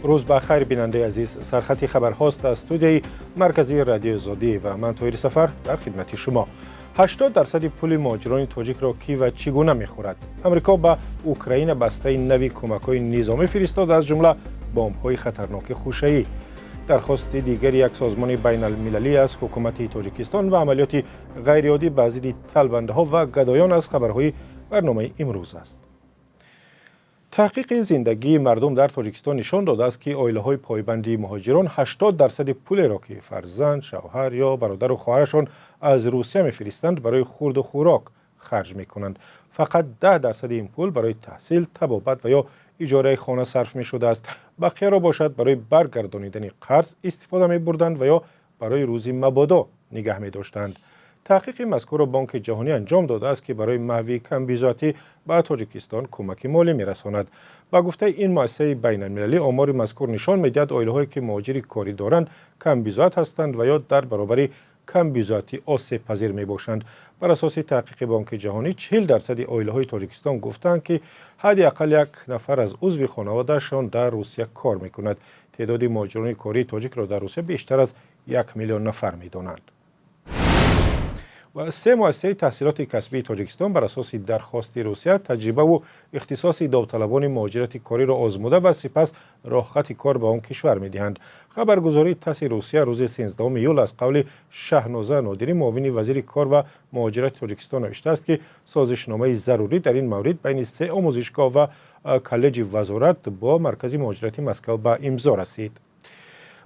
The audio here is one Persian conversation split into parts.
روز بخیر بیننده عزیز، سرخط خبرهاست از استودیوی مرکزی رادیو آزادی و من طاهر سفر در خدمت شما. 80% پول مهاجران تاجیک را کی و چگونه می‌خورد؟ امریکا به اوکراین بسته نوی کمک‌های نظامی فرستاد، از جمله بمب‌های خطرناک خوشه‌ای. درخواست دیگر یک سازمان بین المللی از حکومت تاجیکستان و عملیات غیرعادی به ضد طلبنده‌ها و گدایان از خبرهای برنامه امروز است. تحقیق زندگی مردم در تاجیکستان نشان داده است که عائله‌های پایبند مهاجران 80% پول را که فرزند، شوهر یا برادر و خواهرشان از روسیه می‌فرستند برای خورد و خوراک خرج می‌کنند. فقط 10% این پول برای تحصیل، طبابت و یا اجاره خانه صرف می‌شده است. بقیه را باشد برای برگردانیدن قرض استفاده می‌بردند و یا برای روزی مبادا نگه می‌داشتند. تحقیق مذکور بانک جهانی انجام داده است که برای محو کمبیزاتی به تاجیکستان کمک مالی می‌رساند. با گفته این مؤسسه بین المللی، آمار مذکور نشان می‌دهد عائله‌هایی که مهاجر کاری دارند کمبیزات هستند و یا در برابر کمبیزاتی آسیب پذیر می‌باشند. بر اساس تحقیق بانک جهانی 40% عائله‌های تاجیکستان گفتند که حداقل یک نفر از عضو خانواده‌شان در روسیه کار می‌کند. تعداد مهاجران کاری تاجیک را در روسیه بیشتر از 1 میلیون نفر می‌دانند. و 3 مؤسسه تحصیلات کسبی تاجیکستان بر اساس درخواست روسیه تجربه و اختصاص داوطلبان مهاجرت کاری را آزموده و سپس راه خط کار به آن کشور می‌دهند. خبرگزاری تاس روسیه روز 13 ایول از قول شهنازه نادری، معاون وزیر کار و مهاجرت تاجیکستان، نوشته است که سازشنامه ضروری در این مورد بین 3 آموزشگاه و کالج وزارت با مرکز مهاجرتی مسکو به امضا رسید.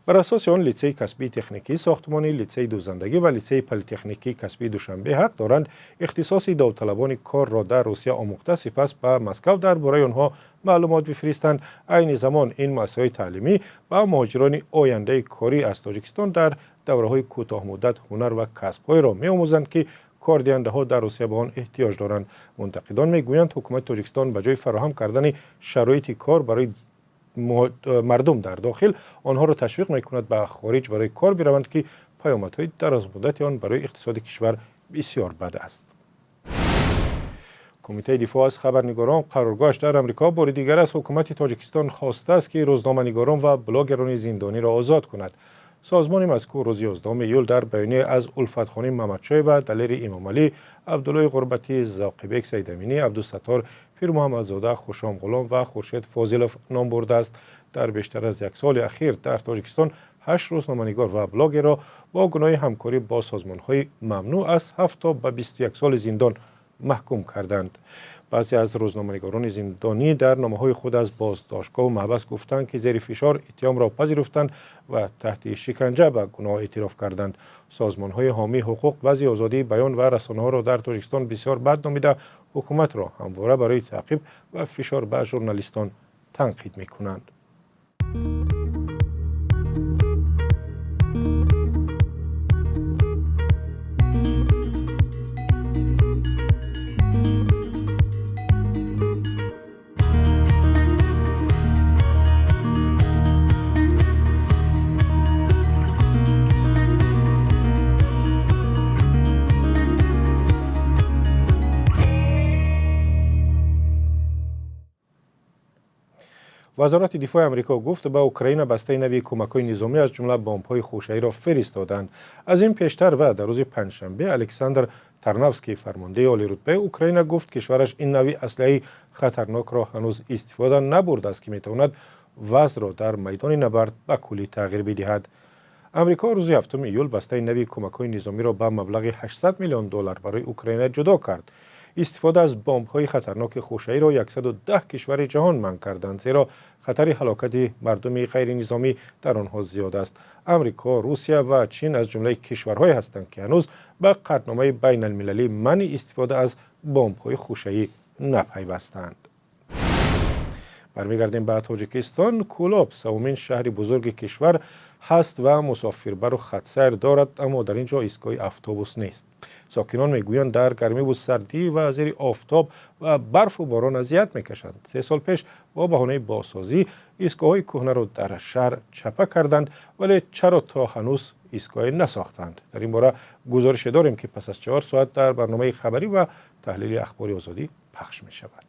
بر اساس آن لیسه کسبی تکنیکی ساختمانی، لیسه دوزندگی و لیسه پلی‌تکنیکی کسبی دوشنبه حق دارند اختصاص داوطلبان کار را در روسیه آموخته سپس به مسکو درباره آنها معلومات بفرستند. عین زمان این مؤسسه‌های تعلیمی به مهاجران آینده کاری از تاجیکستان در دوره‌های کوتاه مدت هنر و کسب‌های را می‌آموزند که کاردهنده‌ها در روسیه به آن احتیاج دارند. منتقدان می‌گویند حکومت تاجیکستان به جای فراهم کردن شرایط کار برای مردم در داخل، آنها را تشویق می‌کند به خارج برای کار بروند که پیامدهای درازمدت آن برای اقتصاد کشور بسیار بد است. کمیته دفاع از خبرنگاران قرارگاهش در امریکا بار دیگر از حکومت تاجیکستان خواسته است که روزنامه‌نگاران و بلاگران زندانی را آزاد کند. سازمان مذکور روز 11 ایول در بیانیه از الفتخانی محمدشاه و دلیر امامعلی، عبدالله قربتی، ذاقبک سیدامینی، عبدالستار پیر محمدزاده، خوشام غلام و خورشید فاضلوف نام برده است. در بیشتر از یک سال اخیر در تاجیکستان 8 روزنامه‌نگار و بلاگر را با گناه همکاری با سازمان‌های ممنوع از 7 تا به 21 سال زندان محکوم کردند. بعضی از روزنامه‌نگاران زندانی در نامه‌های خود از بازداشتگاه و محبس گفتند که زیر فشار اتهام را پذیرفتند و تحت شکنجه به گناه اعتراف کردند. سازمان‌های حامی حقوق وضع آزادی بیان و رسانه‌ها را در تاجیکستان بسیار بد نامیده حکومت را همواره برای تعقیب و فشار بر ژورنالیستان تنقید می‌کنند. وزارت دفاع آمریکا گفت به اوکراین بسته نوی کمک‌های نظامی از جمله بمب‌های خوشه‌ای را فرستادند. از این پیشتر و در روز پنجشنبه الکساندر ترنوفسکی، فرمانده عالی رتبه اوکراین، گفت کشورش این نوی اسلحه خطرناک را هنوز استفاده نبرده است که می‌تواند وضع را در میدان نبرد به کلی تغییر بدهد. آمریکا روز 7 ایول بسته نوی کمک‌های نظامی را به مبلغ 800 میلیون دلار برای اوکراین جدا کرد. استفاده از بمب‌های خطرناک خوشه‌ای را 110 کشور جهان منع کردند، زیرا خطر هلاکت مردم غیر نظامی در آنها زیاد است. آمریکا، روسیه و چین از جمله کشورهایی هستند که هنوز به قطعنامه بین المللی منع استفاده از بمب‌های خوشه‌ای نپیوستند. برمیگردیم به تاجیکستان. کولاب سومین شهر بزرگ کشور هست و مسافربر و خطسیر دارد، اما در اینجا ایستگاه اتوبوس نیست. ساکنان میگویند در گرمی و سردی و زیر آفتاب و برف و باران اذیت میکشند. 3 سال پیش با بهانه بازسازی ایستگاه‌های کهنه را در شهر چپه کردند، ولی چرا تا هنوز ایستگاه نساختند؟ در این باره گزارش داریم که پس از 4 ساعت در برنامه خبری و تحلیل اخباری آزادی پخش می شود.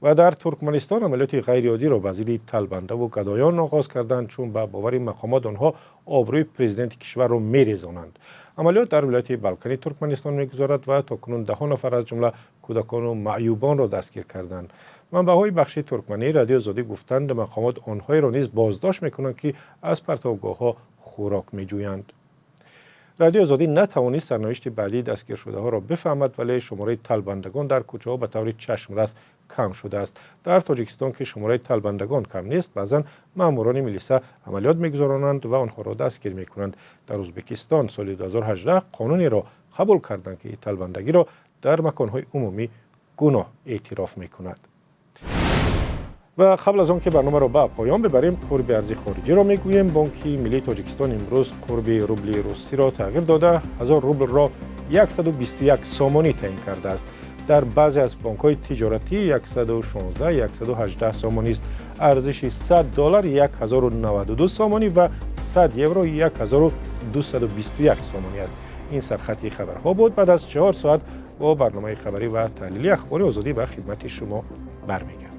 و در ترکمنستان عملیات غیرعادی را به ضد طلبنده و گدایان آغاز کردند، چون به باور مقامات آنها آبروی پرزیدنت کشور را می‌ریزانند. عملیات در ولایت بالکانی ترکمنستان می‌گذرد و تاکنون 10 نفر از جمله کودکان و معیوبان را دستگیر کردند. منبع‌های بخش ترکمنی رادیو آزادی گفتند مقامات آنهایی را نیز بازداشت می‌کنند که از پرتابگاه‌ها خوراک می‌جویند. رادیو آزادی نتوانست سرنوشت بعدی دستگیر شده ها را بفهمد، ولی شماره طلبندگان در کوچه ها به طور چشم‌رس کم شده است. در تاجیکستان که شماره طلبندگان کم نیست، بعضا ماموران میلیسا عملیات میگذرانند و آنها را دستگیر میکنند. در ازبکستان سال 2018 قانونی را قبول کردند که طلبندگی را در مکانهای عمومی گناه اعتراف میکند. و قبل از آن که برنامه را به پایان ببریم، قرب ارزی خارجی را میگوییم. بانک ملی تاجیکستان امروز قرب روبل روسی را تغییر داده 1000 روبل را 121 سامانی تعیین کرده است. در بعضی از بانک‌های تجارتی 116 118 سامانی است. ارزش 100 دلار 1092 سامانی و 100 یورو 1221 سامانی است. این سرخطی خبرها بود. بعد از 4 ساعت با برنامه خبری و تحلیلی اخباری آزادی به خدمت شما برمیگردیم.